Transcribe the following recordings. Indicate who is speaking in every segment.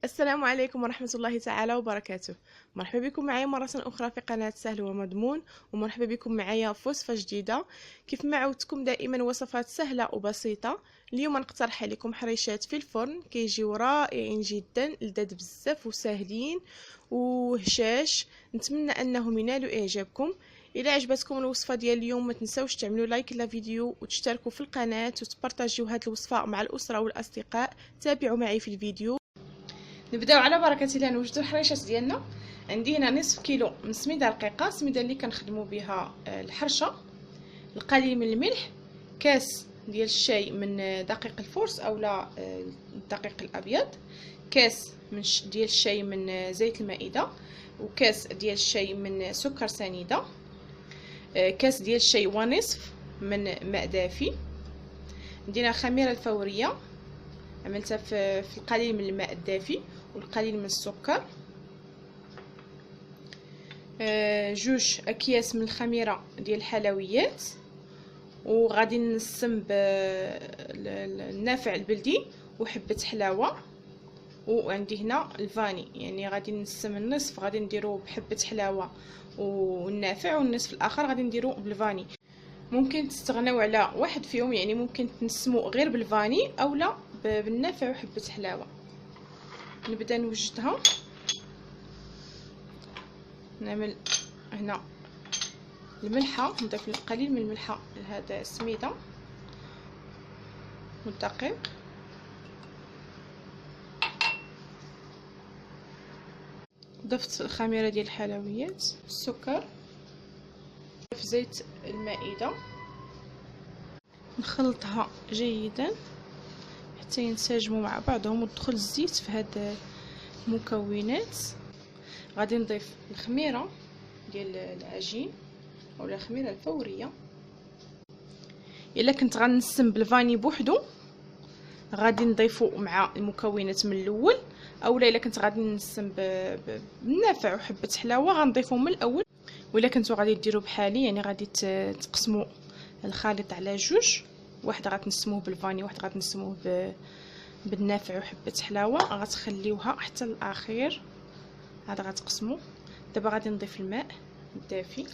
Speaker 1: السلام عليكم ورحمة الله تعالى وبركاته. مرحبا بكم معايا مرة أخرى في قناة سهل ومضمون، ومرحبا بكم معايا في وصفة جديدة. كيف ما عودتكم دائما وصفات سهلة وبسيطة. اليوم نقترح عليكم حريشات في الفرن كيجيو رائعين جدا، لذاذ بزاف وسهلين وهشاش. نتمنى أنهم ينالوا إعجابكم. إذا عجبتكم الوصفة ديال اليوم ما تنسوش تعملوا لايك للفيديو وتشتركوا في القناة وتبارطاجيو هذه الوصفة مع الأسرة والأصدقاء. تابعوا معي في الفيديو. نبداو على بركه الله نوجدوا الحريشات ديالنا. عندي هنا نصف كيلو من سميده رقيقه، السميده اللي كنخدموا بها الحرشه. القليل من الملح، كاس ديال الشاي من دقيق الفورس اولا الدقيق الابيض، كاس من ديال الشاي من زيت المائده، وكاس ديال الشاي من سكر سنيده، كاس ديال الشاي ونصف من ماء دافي. عندنا خميره الفوريه عملتها في القليل من الماء الدافي والقليل من السكر. جوج اكياس من الخميره ديال الحلويات، وغادي نسم بالنافع البلدي وحبه حلاوه. وعندي هنا الفاني، يعني غادي نسم النصف غادي نديرو بحبه حلاوه والنافع، والنصف الاخر غادي نديرو بالفاني. ممكن تستغناو على واحد فيهم، يعني ممكن تنسمو غير بالفاني اولا بالنافع وحبه حلاوه. نبدا نوجدها. نعمل هنا الملحه، نضيف القليل من الملحه لهذا السميده والدقيق. ضفت الخميره ديال الحلويات، السكر، في زيت المائده. نخلطها جيدا حتى ينسجموا مع بعضهم وتدخل الزيت في هاد المكونات. غادي نضيف الخميره ديال العجين اولا الخميره الفوريه. الا كنت غنسم بالفاني بوحدو غادي نضيفو مع المكونات من الاول، اولا الا كنت غادي نسم بالنافع وحبه حلاوه غنضيفهم من الاول. ولا كنتو غادي ديروا بحالي، يعني غادي تقسموا الخليط على جوج، واحد غتنسموه بالفاني واحد غتنسموه بالنافع وحبه حلاوه، غتخليوها حتى الاخير عاد غتقسموا. دابا غادي نضيف الماء الدافي.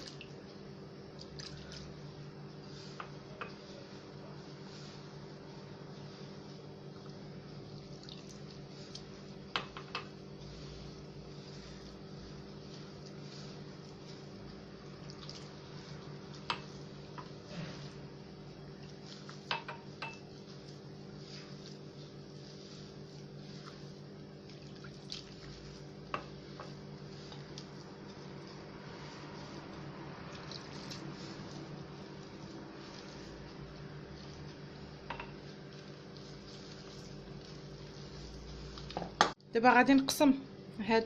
Speaker 1: دابا غادي نقسم هاد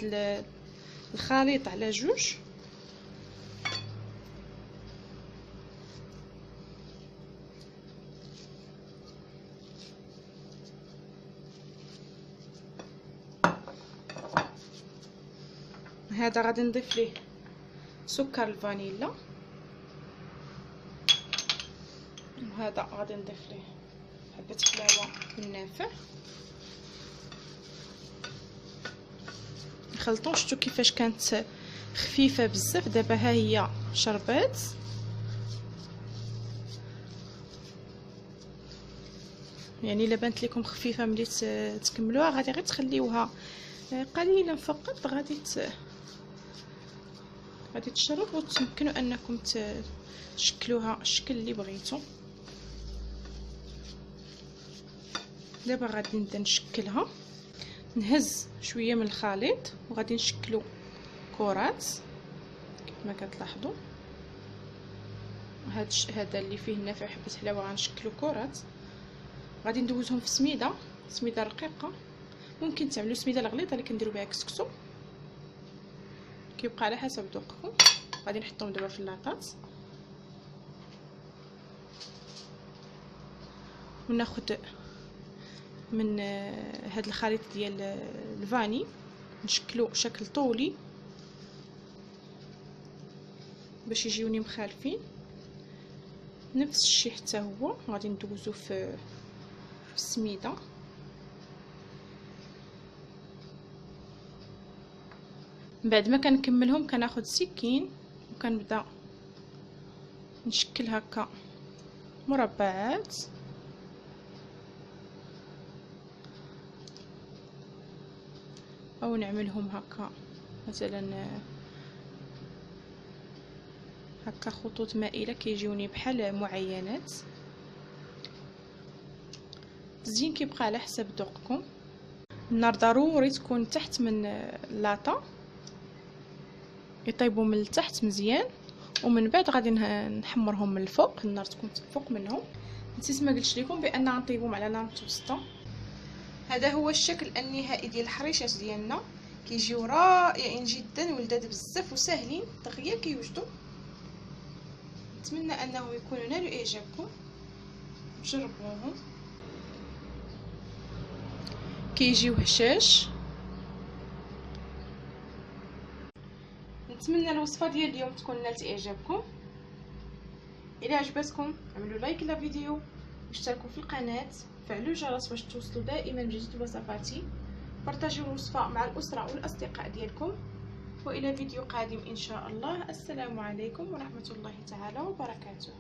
Speaker 1: الخليط على جوج. هذا غادي نضيف ليه سكر الفانيلا، وهذا غادي نضيف ليه حبه حلاوه بالنافع. نخلطو. شفتو كيفاش كانت خفيفه بزاف، دابا ها هي شربات. يعني الا بانت لكم خفيفه ملي تكملوها غادي غير تخليوها قليلا فقط، غادي تشرب وتمكنوا انكم تشكلوها الشكل اللي بغيتو. دابا غادي نبدا نشكلها. نهز شويه من الخليط وغادي نشكلو كرات كيف ما كتلاحظوا. هذا اللي فيه النافع وحبه حلاوه غنشكلو كرات. غادي ندوزهم في سميده رقيقه. ممكن تعملوا سميده الغليظه اللي كنديروا بها كسكسو، كيبقى على حسب ذوقكم. غادي نحطهم دابا في اللاطات وناخذ من هذا الخليط ديال الفاني نشكلو شكل طولي باش يجيوني مخالفين. نفس الشيء حتى هو غادي ندوزو في السميده. بعد ما كنكملهم كناخد سكين وكنبدا نشكل هكا مربعات او نعملهم هكا مثلا هكا خطوط مائله كيجيوني بحال معينات. التزيين كيبقى على حسب ذوقكم. النار ضروري تكون تحت من اللاطه يطيبوا من التحت مزيان، ومن بعد غادي نحمرهم من الفوق، النار تكون فوق منهم. نسيت ما قلتش لكم بان غنطيبهم على نار متوسطه. هذا هو الشكل النهائي ديال الحريشات ديالنا، كيجيو رائعين جدا ولذاذ بزاف وساهلين دغيا كيوجدوا. نتمنى انهم يكونوا نالوا اعجابكم، جربوهم. كيجيو هشاش. نتمنى الوصفه ديال اليوم تكون نالت اعجابكم. الى عجبتكم اعملوا لايك للفيديو واشتركوا في القناه، فعلوا الجرس باش توصلوا دائما بجديد وصفاتي. بارطاجيو الوصفه مع الاسره والاصدقاء ديالكم، والى فيديو قادم ان شاء الله. السلام عليكم ورحمه الله تعالى وبركاته.